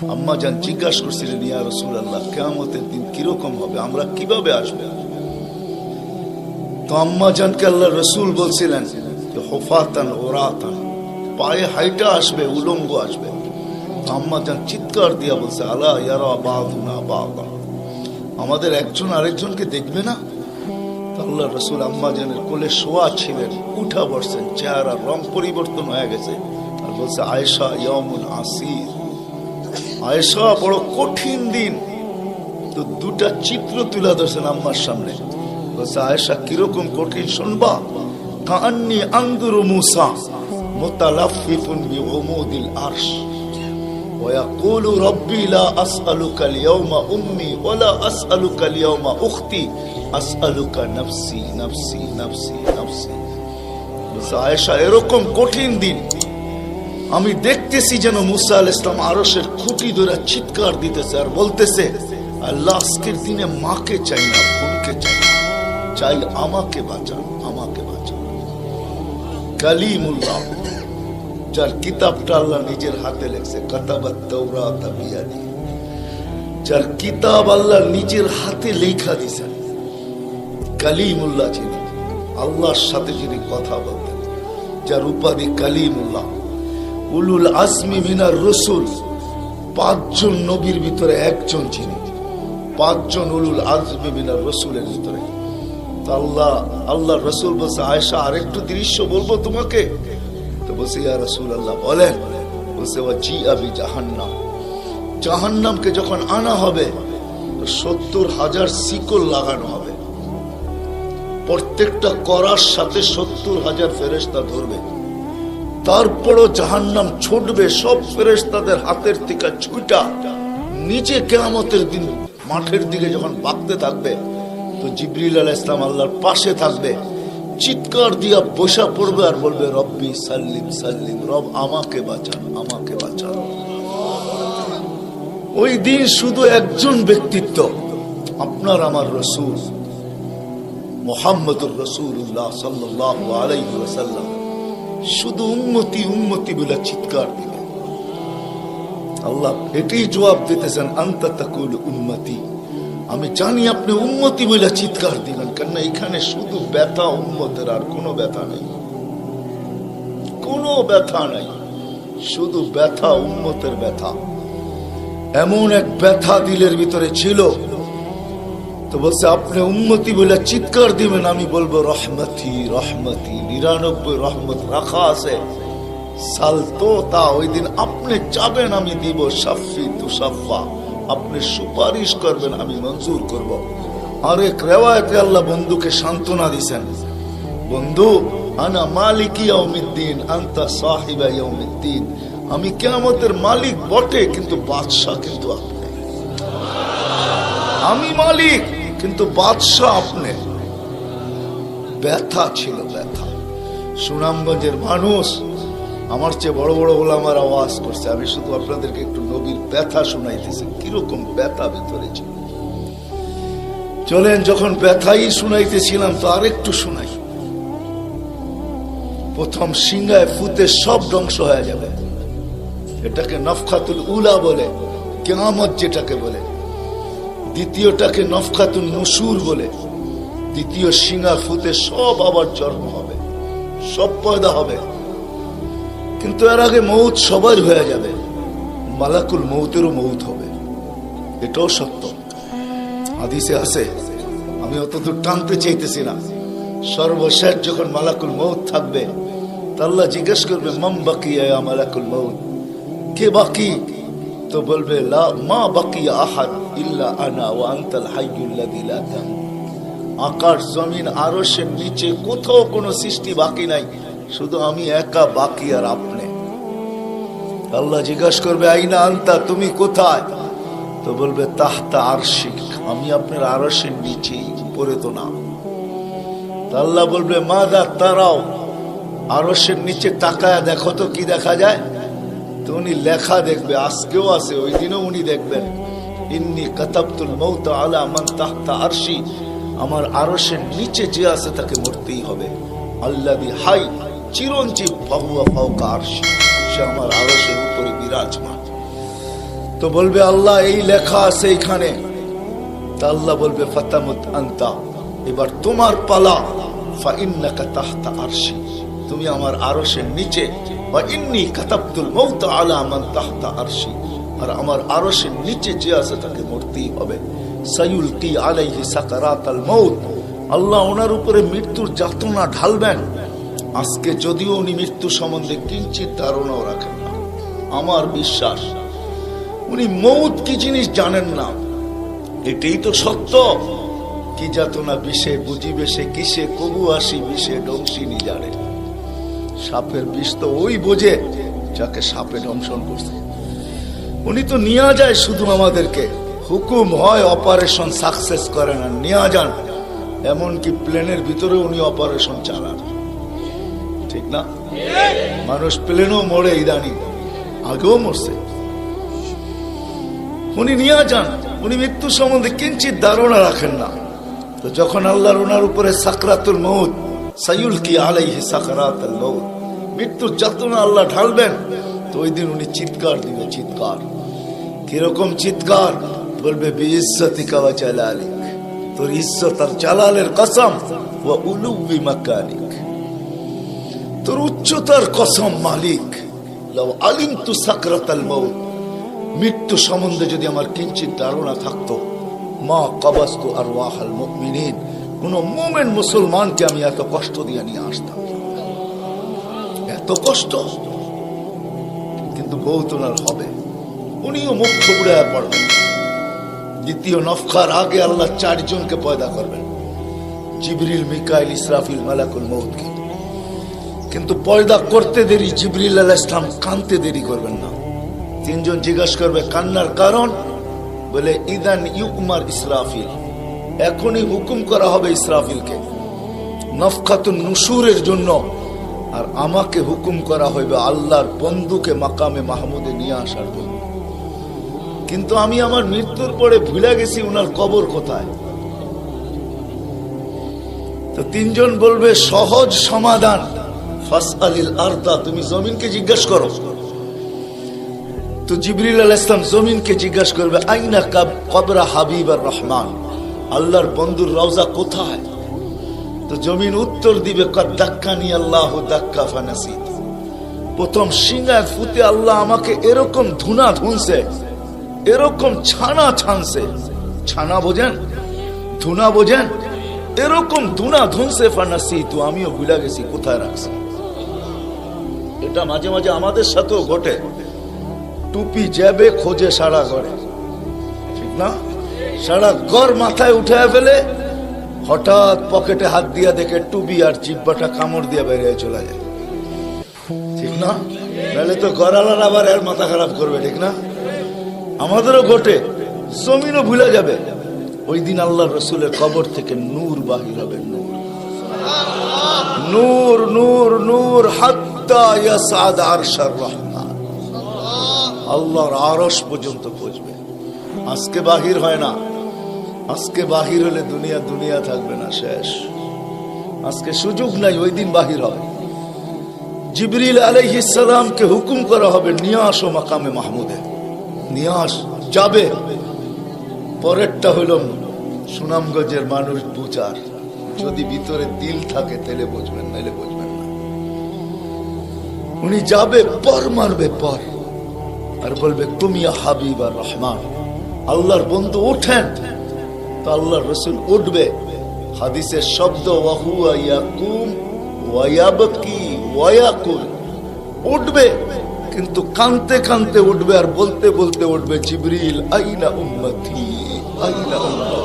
আম্মা জান জিজ্ঞাসা করছিলেন, ইয়া রাসূলুল্লাহ, কিয়ামতের দিন কিরকম হবে, আমরা কিভাবে আসবে? তো আম্মা জানকে আল্লাহর রাসূল বলছিলেন যে হুফাতান উরাতান, পায়ে হাইটা আসবে, উলঙ্গ আসবে। আম্মা জান চিৎকার দিয়া বলছে, আলা ইয়ারা বাদুনা বাদা, আমাদের একজন আরেকজনকে দেখবে না? আল্লাহ রাসূল আম্মা জানের কোলে শোয়া ছিলেন, উঠা বসছেন, চেহারার রং পরিবর্তন হয়ে গেছে, আর বলছে, আয়েশা ইয়াউমুন আসির, আয়েশা বড় কঠিন দিন। তো দুটা চিত্র তুলে ধরছেন আম্মার সামনে, বলছে, আয়েশা কিরকম কঠিন শুনবা? কাআন্নী আনজুরু মূসা মুতালাফফিফুন বিউমুদিল আরশ ويقول ربي لا أسألك اليوم أمي ولا أسألك اليوم أختي أسألك نفسي نفسي نفسي نفسي। আয়েশা এরকম কঠিন দিন আমি দেখতেছি যেন মুসা আলাইহিস সালাম আরশের খুঁটি ধরে চিৎকার দিতেছে আর বলতেছে, আল্লাহ আজকের দিনে মাকে চাই না, বোনকে চাই না, চাই আমাকে বাঁচান, আমাকে বাঁচান। কালিমুল্লাহ, যার কিতাবটা আল্লাহ নিজের হাতে লেখছে, কাতাবাত তাওরাত বিয়াদি, যার কিতাব আল্লাহ নিজের হাতে লেখা দিয়েছেন, কালিমুল্লাহ যিনি, আল্লাহর সাথে যিনি কথা বলতেন, যার উপাধি কালিমুল্লাহ, উলুল আজমি মিনার রাসূল, 5 জন নবীর ভিতরে একজন যিনি, 5 জন উলুল আজমি মিনার রাসূলের ভিতরে। আল্লাহ রাসূল বলছে, আয়েশা আরেকটু দৃশ্য বলবো তোমাকে? তো বলছে, ইয়া রাসূলুল্লাহ বলেন। বলছে, ওয়াজিআ বিজাহান্নাম, জাহান্নামকে যখন আনা হবে তো 70,000 শিকল লাগানো হবে, প্রত্যেকটা করার সাথে 70,000 ফেরেশতা ধরবে। তারপরও জাহান্নাম ছুটবে, সব ফেরেশতাদের হাতের থেকে ছুটা নিচে কিয়ামতের দিন মাঠের দিকে যখন ভাগতে থাকবে, তো জিবরিল আলাইহিস সালাম আল্লাহর পাশে থাকবে, চিৎকার দিয়া বসা পড়বে আর বলবে, রব্বি সাল্লিম সাল্লিম, রব আমাকে বাঁচান, আমাকে বাঁচান। ওই দিন শুধু একজন ব্যক্তিত্ব, আপনার আমার রাসূল মুহাম্মদুর রাসূলুল্লাহ সাল্লাল্লাহু আলাইহি ওয়াসাল্লাম শুধু উম্মতি উম্মতি বলে চিৎকার দিবে। আল্লাহ এটাই জবাব দিতেছেন, আনতা তাকুলু উম্মতি, আমি জানি আপনি উম্মতি বলে চিৎকার দিবেন, কেননা এখানে শুধু ব্যথা উম্মতের, আর কোনো ব্যথা নেই, কোনো ব্যথা নাই, শুধু ব্যথা উম্মতের ব্যথা। এমন এক ব্যথা দিলের ভিতরে ছিল, তো বলছে আপনি উম্মতি বলে চিৎকার দিবেন, আমি বলবো রহমতি রহমতি, 99 রহমত রাখা আছে, সালতো তা, ওই দিন আপনি চাবেন আমি দিব, শাফি তুসাফা, আপনি সুপারিশ করবেন আমি মঞ্জুর করব। আরেক রিওয়ায়াতে আল্লাহ বন্ধুকে সান্ত্বনা দিয়েছেন, বন্ধু আনা মালিকি ইয়াউমিদ্দিন আনতা সাহিবা ইয়াউমিদ্দিন, আমি কিয়ামতের মালিক বটে কিন্তু বাদশা কিন্তু আপনি, আমি মালিক কিন্তু বাদশা আপনি। ব্যথা ছিল, ব্যথা। সুনামগঞ্জের মানুষ আমার চেয়ে বড় বড় ওলামার আওয়াজ করছে, আমি শুধু আপনাদেরকে একটু নবীর ব্যথা শুনাইতেছি, কিরকম ব্যথা ভিতরে ছিল। চলেন, যখন ব্যথাই শুনাইতেছিলাম তো আরেকটু শুনাই। প্রথম সিংহায় ফুতে সব ধ্বংস হয়ে যাবে, এটাকে নফখাতুল উলা বলে, কিয়ামত যেটাকে বলে। দ্বিতীয়টাকে নফখাতুন নুশুর বলে, দ্বিতীয় সিংহা ফুতে সব আবার জন্ম হবে, সব পয়দা হবে। কিন্তু এর আগে মৌত সবার হয়ে যাবে, মালাকুল মৌতেরও মৌত হবে, এটাও সত্য, হাদিসে আছে। আমি অতদূর টানতে চাইতেছি না। সর্বশেষ যখন মালাকুল মৌত থাকবে, তা আল্লাহ জিজ্ঞেস করবে, মাম বাকিয়া ইয়া মালাকুল মৌত, কে বাকি? তো বলবে, লা মা বাকিয়া আহাদ ইল্লা আনা ওয়া আনতাল হাইয়ুল লাযী লা তামুত। আকাশ জমিন আরশের নিচে কোথাও কোনো সৃষ্টি বাকি নাই, শুধু আমি একা বাকি আর আপনি। আল্লাহ জিজ্ঞাসা করবে, আইনা আনতা, তুমি কোথায়? তো বলবে, তাহতা আরশিক, আমি আপনার আরশের নিচে, উপরে তো না। আল্লাহ বলবে, মাদা তারাও, আরশের নিচে তাকায়া দেখো তো কি দেখা যায়? তো উনি লেখা দেখবে, আজকেও আছে, ওই দিনও উনি দেখবেন, ইন্নী কাতাবতুল মাউত আলা মান তাহতা আরশি, আমার আরশের নিচে যে আছে তাকে মরতেই হবে। আল্লাযী হাই, চিরঞ্জীব, ফাহুয়া ফাওকা আরশি, সে আমার আরশের উপরে বিরাজমান। তো তো বলবে আল্লাহ এই লেখা আছে এখানে, তা আল্লাহ বলবে ফাতামুত আনতা, এবার তোমার পালা। ফাইন্নাকা তাহতা আরশি, তুমি আমার আরশের নিচে। ওয়া ইন্নী কাতাবতুল মাউত আলা মান তাহতা আরশি, আর আমার আরশের নিচে যে আছে তাকে মরতেই হবে। সায়ুলকি আলাইহি সাকারাতাল মাউত, আল্লাহ ওনার উপরে মৃত্যুর যাতনা ঢালবেন। আজকে যদিও উনি মৃত্যু সম্বন্ধে কিঞ্চিত ধারণাও রাখেন না, আমার বিশ্বাস উনি মৌত কি জিনিস জানেন না, এটাই তো সত্য। কি যাতনা বিষে বুঝিবে সে কিসে, কবু আসি বিষে ডংসিনি জানে। সাপের বিষ তো ওই বোঝে যাকে সাপে দংশন করছে। উনি তো নিয়ে যায় শুধু আমাদেরকে, হুকুম হয় অপারেশন সাকসেস করে না, নিয়ে যান। এমনকি প্লেনের ভিতরে উনি অপারেশন চালান, ঠিক না? মানুষ প্লেনও মরে ইদানিং, আগেও মরছে। উনি নিয়ে যান, উনি মৃত্যু সম্বন্ধে কিঞ্চিত ধারণা রাখেন না। তো যখন আল্লাহর ওনার উপরে সাকরাতুল মউত, সায়ুলকি আলাইহি সাকরাতুল মউত, মৃত্যুর যাতনা আল্লাহ ঢালবেন, তো ওই দিন উনি চিৎকার দিবে, চিৎকার। কিরকম চিৎকার? বলবে বিইজ্জতিকা ওয়া জালালিক, তোর ইজ্জত আর জালালের কসম, ওয়া উলুবি মাকানিক, তোর উচ্চতার কসম মালিক। লাউ আলিমতু সাকরাতাল মউত, মৃত্যু সম্বন্ধে যদি আমার কিঞ্চিত ধারণা থাকতো, মা কবাস্তু আরওয়াহাল মুমিনিন, কোন মুমিন মুসলমানকে আমি এত কষ্ট দিয়ে নিয়ে আসতাম, এত কষ্ট। কিন্তু বহুত ওনার হবে, উনিও মুখ থুবড়ায় পড়বেন। দ্বিতীয় নফখার আগে আল্লাহ 4 জনকে পয়দা করবেন, জিবরিল, মিকাইল, ইসরাফিল, মালাকুল মউতকে। কিন্তু পয়দা করতে দেরি, জিবরিল আলাইহিস সালাম কানতে দেরি করবেন না। 3 জন জিজ্ঞাসা করবে কান্নার কারণ, বলে ইদান ইউকমার ইসরাফিল, এখনই হুকুম করা হবে ইসরাফিলকে নফখাতুন নুশুরের জন্য, আর আমাকে হুকুম করা হইবে আল্লাহর বন্ধুকে মাকামে মাহমুদে নিয়ে আসার জন্য। কিন্তু আমি আমার মৃত্যুর পরে ভুলে গেছি উনার কবর কোথায়। তো 3 জন বলবে সহজ সমাধান, ফাসআলিল আরদা, তুমি জমিনকে জিজ্ঞাসা করো। তো জিবরিল আলাইহিস সালাম জমিনকে জিজ্ঞাসা করবে আইনা কবরা হাবিবার রহমান, আল্লাহর বন্ধুর রওজা কোথায়? তো জমিন উত্তর দিবে কদ দাক্কানি আল্লাহু দাক্কা ফানাসিত, প্রথম সিংহায় ফুতে আল্লাহ আমাকে এরকম ধুনা ধুনছে, এরকম ছানা ছানছে। ছানা বোঝেন? ধুনা বোঝেন? এরকম ধুনা ধুনছে ফানাসিত, আমিও ভুলে গেছি কোথায় রাখছি। এটা মাঝে মাঝে আমাদের সাথেও ঘটে। টুপি যাবে খোঁজে সারা ঘরে, ঠিক না? সারা ঘর মাথায় উঠে ফেলে, হঠাৎ পকেটে হাত দিয়া দেখে টুপি আর জিব্বাটা কামড় দিয়ে বেরিয়ে চলে যায়, ঠিক না? নাহলে তো ঘরালার আবার এর মাথা খারাপ করবে, ঠিক না? আমাদেরও ঘটে, জমিনও ভুলে যাবে। ওই দিন আল্লাহ রসুলের কবর থেকে নূর বাহির হবে, নূর নূর নূর নূর হাত্তা ইয়াসাদ আরশার রহমান, আল্লাহর আরশ পর্যন্ত পৌঁছবে। আজকে বাহির হয় না, আজকে বাহির হলে দুনিয়া দুনিয়া থাকবে না, শেষ। আজকে সুযোগ নাই, ওই দিন বাহির হবে। জিবরিল আলাইহিস সালামকে হুকুম করা হবে নিয়ে আসো মাকামে মাহমুদে, নিয়ে আস, যাবে। পরেরটা হইল সুনামগঞ্জের মানুষ বুঝার, যদি ভিতরে দিল থাকে তাহলে বুঝবেন, নাহলে বুঝবেন না। উনি যাবে, পর মারবে পর, আর বলবে তুমিয়া হাবিব আর রহমান, আল্লাহর বন্ধু ওঠেন। তো আল্লাহর রসুল উঠবে, হাদিসের শব্দ ওয়াহুয়া ইয়াকুম ওয়া ইয়াবকি ওয়া ইয়াকুল, উঠবে কিন্তু কানতে কানতে উঠবে, আর বলতে বলতে উঠবে জিবরিল আইনা উম্মতি আইনা উম্মতি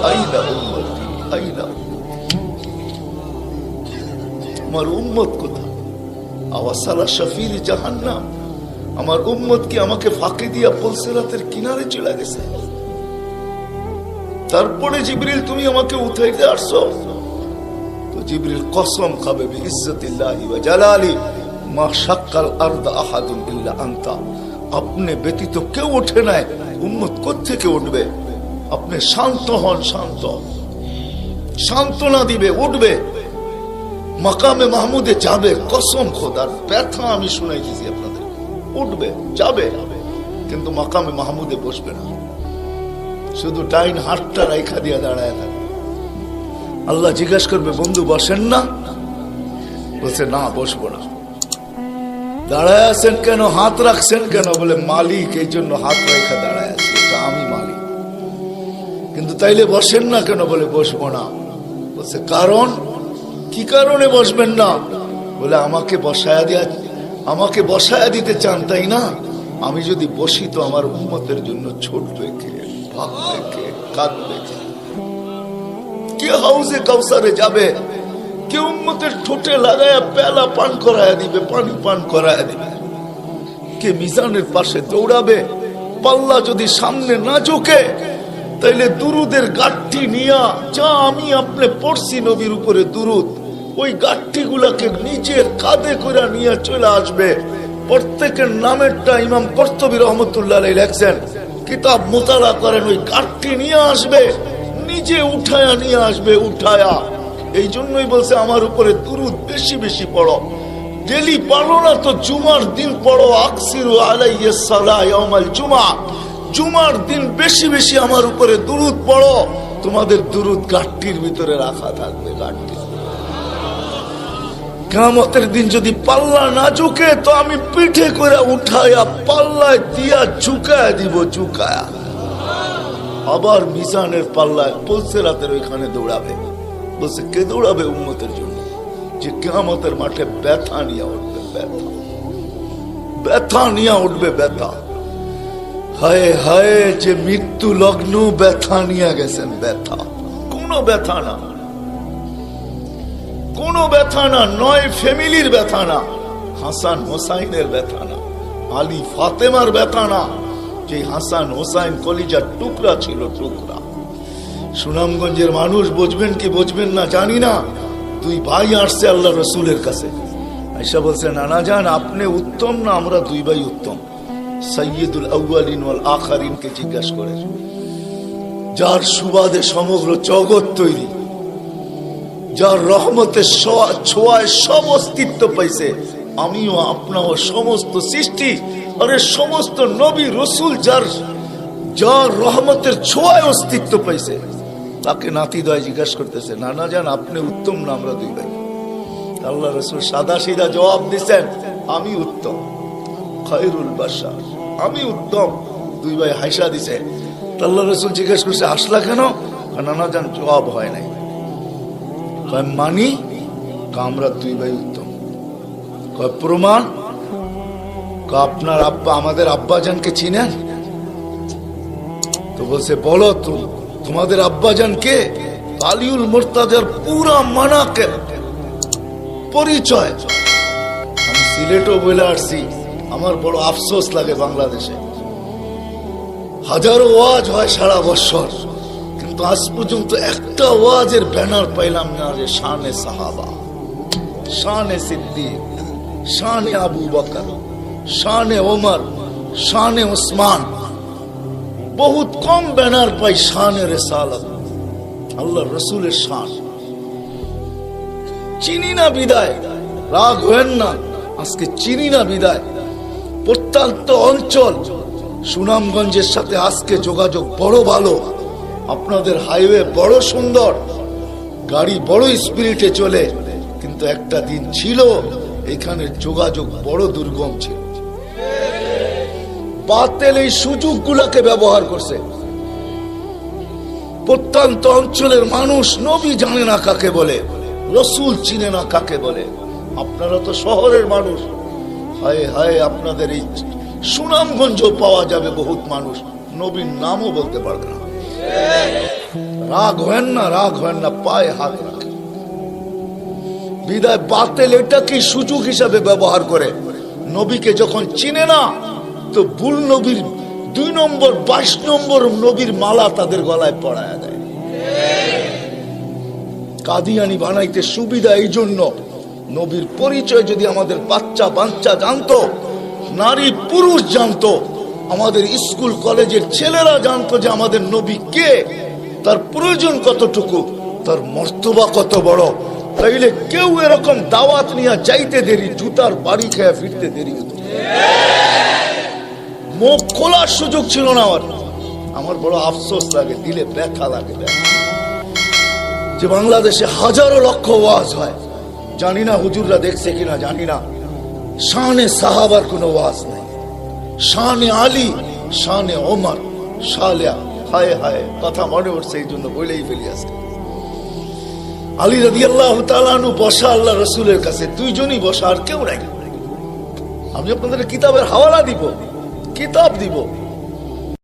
আইনা উম্মতি আইনা, আমার উম্মত কোথায়? আওয়াসালা শাফির জাহান্নাম, আমার উম্মত কি আমাকে ফাঁকি দিয়া পুলসিরাতের কিনারে চলে গেছে? তারপরে জিবরিল তুমি আমাকে উঠাইতে আসছো? তো জিবরিল কসম খাবে বিইজ্জতিল্লাহি ওয়া জালালি মা শাক্কাল আরদ আহাদুন ইল্লা আনতা, আপনি ব্যতীত কেউ ওঠে নাই, উম্মত কোত্থেকে উঠবে? আপনি শান্ত হন, শান্ত, সান্ত্বনা দিবে, উঠবে, মাকামে মাহমুদে যাবে। কসম খোদার, ব্যথা আমি শুনাইতেছি আপনাদের, উঠবে, যাবে। কিন্তু মাকামে মাহমুদে বসবে না, শুধু ডাইন হাতটা রাইখা দিয়া দাঁড়ায় থাকবে। আল্লাহ জিজ্ঞাসা করবে, বন্ধু বসেন না? বলছে না, বসবো না। দাঁড়ায় আছেন কেন, হাত রাখছেন কেন? বলে মালিক এই জন্য হাত রেখা দাঁড়ায় আছে, এটা আমি মালিক। কিন্তু তাইলে বসেন না কেন? বলে বসবো না। বলছে কারণ কি? কারণে বসবেন না? বলে আমাকে বসায়া দিতে চান তাই না? আমি যদি বসি তো আমার উম্মতের জন্য ছোট রেখে ভাগ রেখে কাঁদ রেখে কে হাউজে কাউসারে যাবে, কে উম্মতের ঠোঁটে লাগায়া পেলা পান করায়া দিবে, পানি পান করায়া দিবে, কে মিজানের পাশে দৌড়াবে। পাল্লা যদি সামনে না ঝুঁকে তাইলে দুরুদের গাঠি নিয়া, যা আমি আপনি পড়ছি নবীর উপরে দুরুদ, ওই গাঠি গুলাকে নিজের কাঁধে করে নিয়ে চলে আসবে। প্রত্যেকের নামেরটা ইমাম কর্তুবী রহমতুল্লাহ আলাইহি লেখছেন, কিতাব মোতালা করেন, ওই গাঠি নিয়ে আসবে, নিজে উঠায়া নিয়ে আসবে, উঠায়া। এই জন্যই বলছে আমার উপরে দুরুদ বেশি বেশি পড়ো। ডেলি পড়ো না তো জুমার দিন পড়ো, আকসিরু আলাইহিস সালাহ ইয়াউমাল জুমআ, জুমার দিন বেশি বেশি আমার উপরে দুরুদ পড়ো। তোমাদের দুরুদ গাঠটির ভিতরে রাখা থাকবে। গাঠটি কিয়ামতের দিন যদি পাল্লা না ঝুঁকে তো আমি পিঠে করে উঠায়া পাল্লায় দিয়া ঝুঁকায়া দিব, ঝুঁকায়া। আবার মিজানের পাল্লায় পুলসিরাতের ওইখানে দৌড়াবে। বলছে কে দৌড়াবে? উম্মতের জন্য, যে কিয়ামতের মাঠে ব্যথা নিয়ে উঠবে, ব্যথা নিয়ে উঠবে, ব্যথা। হায় হায়, যে মৃত্যু লগ্ন ব্যথা নিয়ে গেছেন, ব্যথা। কোনো ব্যথা না, কোনো ব্যথা না, নয় ফ্যামিলির ব্যথা না, হাসান হোসাইনের ব্যথা না, আলী ফাতেমার ব্যথা না, যে হাসান হোসাইন কলিজার টুকরা ছিল, টুকরা। সুনামগঞ্জের মানুষ বুঝবেন কি বুঝবেন না জানি না, দুই ভাই আসছে আল্লাহ রসুলের কাছে, আয়েশা বলছে নানা জান আপনি উত্তম না আমরা দুই ভাই উত্তম? সাইয়্যিদুল আউয়ালিন ওয়াল আখিরিন কে জিজ্ঞাসা করে, যার সুবাদে সমগ্র জগৎ তৈরি, যার রহমতের ছোঁয়ায় সব অস্তিত্ব পাইছে, আমিও আপনাও সমস্ত সৃষ্টি, আরে সমস্ত নবী রসুল যার রহমতের ছোঁয়ায় অস্তিত্ব পাইছে, তাকে নাতিদয় জিজ্ঞাসা করতেছে নানা জান আপনি উত্তম না আমরা দুই ভাই? আল্লাহ রসুল সাদা সিধা জবাব দিচ্ছেন, আমি উত্তম, খায়রুল বাশার, আমি উত্তম। দুই ভাই হাসা দিছে। আল্লাহ রসুল জিজ্ঞেস করছে হাসলা কেন? নানা জান জবাব হয় নাই। মানি আমরা দুই ভাই উত্তম। প্রমাণ? আপনার আব্বা আমাদের আব্বাজানকে চিনেন? তো বলছে বলো তোমাদের আব্বাজান কে? আলিউল মুর্তাজার পুরা মানাকে পরিচয়। আমি সিলেটও বলে আসছি, আমার বড় আফসোস লাগে বাংলাদেশে হাজারো ওয়াজ হয় সারা বছর, কিন্তু আজ পর্যন্ত একটা ওয়াজের ব্যানার পাইলাম না যে শানে সাহাবা, শানে সিদ্দিক, শানে আবু বকর, শানে ওমর, শানে ওসমান। বহুত কম ব্যানার পাই শানে রিসালাত, আল্লাহ রসুলের শান। চিনি না বিদায়, রাগ হয়েন না, আজকে চিনি না বিদায়। প্রত্যন্ত অঞ্চল সুনামগঞ্জের সাথে আজকে যোগাযোগ বড় ভালো, আপনাদের হাইওয়ে বড় সুন্দর, গাড়ি বড় স্পিরিটে চলে, কিন্তু একটা দিন ছিল এখানে যোগাযোগ বড় দুর্গম ছিল। বাতিল এই সুযোগগুলোকে ব্যবহার করছে। প্রত্যন্ত অঞ্চলের মানুষ নবী জানে না কাকে বলে, রসুল চিনে না কাকে বলে। আপনারা তো শহরের মানুষ, হায় হায় আপনাদের এই সুনামগঞ্জ পাওয়া যাবে বহুত মানুষ নবীর নামও বলতে পারবে না। রাগ হয় না, রাগ হয় না, পায়ে হাত রাখে। বিদায় বাতিল এটাকে সুযোগ হিসাবে ব্যবহার করে। নবীকে যখন চিনে না তো ভুল নবীর 2 নম্বর 22 নম্বর নবীর মালা তাদের গলায় পড়ায় দেয়। কাদিয়ানি বানাইতে সুবিধা এই জন্য। নবীর পরিচয় যদি আমাদের বাচ্চা জানতো, নারী পুরুষ জানতো, আমাদের স্কুল কলেজের ছেলেরা জানতো যে আমাদের নবী কে, তার প্রয়োজন কতটুকু, তার মর্তবা কত বড়, তাইলে কেউ এরকম দাওয়াত নিয়ে যাইতে দেরি, জুতার বাড়ি খেয়ে ফিরতে দেরি হতো। মুখ খোলার সুযোগ ছিল না আমার বড় আফসোস লাগে, দিলে ব্যথা লাগে যে বাংলাদেশে হাজারো লক্ষ ওয়াজ হয়, জানি না হুজুররা দেখছে কিনা জানি না, শানে সাহাবার কোনো ওয়াজ নেই, শানে আলী, শানে ওমর, শালিয়া, হায় হায় কথা মনে উঠছে, এই জন্য বলেই ফেলি আজকে। আলী রাদিয়াল্লাহু তাআলা আনহু বসা আল্লাহ রাসূলের কাছে, দুইজনই বসা, আর কেউ নাই। আমি আপনাদের কিতাবের হাওয়ালা দিব, কিতাব দিব।